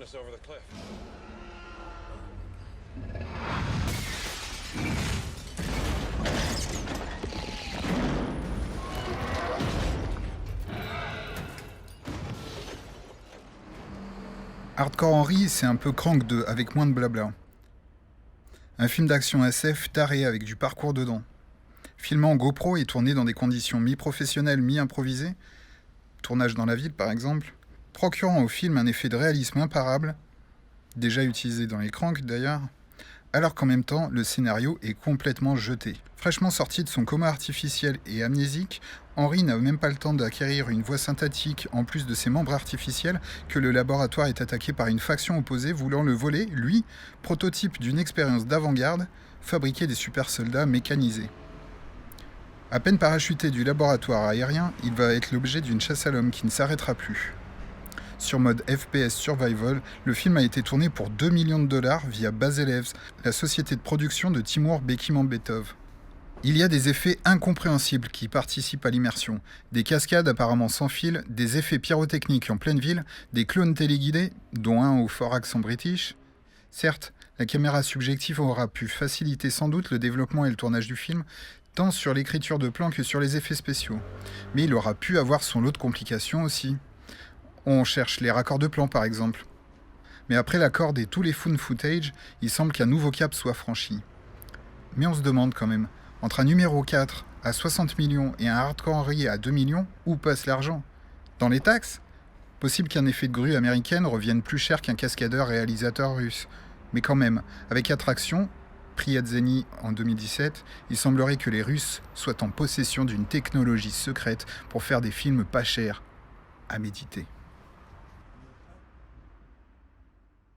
us over the cliff. Hardcore Henry, c'est un peu Crank 2, avec moins de blabla. Un film d'action SF taré avec du parcours dedans. Filmé en GoPro et tourné dans des conditions mi-professionnelles, mi-improvisées, tournage dans la ville par exemple, procurant au film un effet de réalisme imparable, déjà utilisé dans les Cranks d'ailleurs, alors qu'en même temps le scénario est complètement jeté. Fraîchement sorti de son coma artificiel et amnésique, Henry n'a même pas le temps d'acquérir une voix synthétique en plus de ses membres artificiels que le laboratoire est attaqué par une faction opposée voulant le voler, lui, prototype d'une expérience d'avant-garde, fabriquer des super soldats mécanisés. À peine parachuté du laboratoire aérien, il va être l'objet d'une chasse à l'homme qui ne s'arrêtera plus. Sur mode FPS Survival, le film a été tourné pour 2 millions de dollars via Baselevs, la société de production de Timur Bekimambetov. Il y a des effets incompréhensibles qui participent à l'immersion, des cascades apparemment sans fil, des effets pyrotechniques en pleine ville, des clones téléguidés, dont un au fort accent british. Certes, la caméra subjective aura pu faciliter sans doute le développement et le tournage du film, tant sur l'écriture de plans que sur les effets spéciaux. Mais il aura pu avoir son lot de complications aussi. On cherche les raccords de plans par exemple. Mais après l'accord et tous les found footage, il semble qu'un nouveau cap soit franchi. Mais on se demande quand même, entre un numéro 4 à 60 millions et un Hardcore Henry à 2 millions, où passe l'argent ? Dans les taxes ? Possible qu'un effet de grue américaine revienne plus cher qu'un cascadeur réalisateur russe. Mais quand même, avec Attraction, prix Adzeni en 2017, il semblerait que les Russes soient en possession d'une technologie secrète pour faire des films pas chers, à méditer.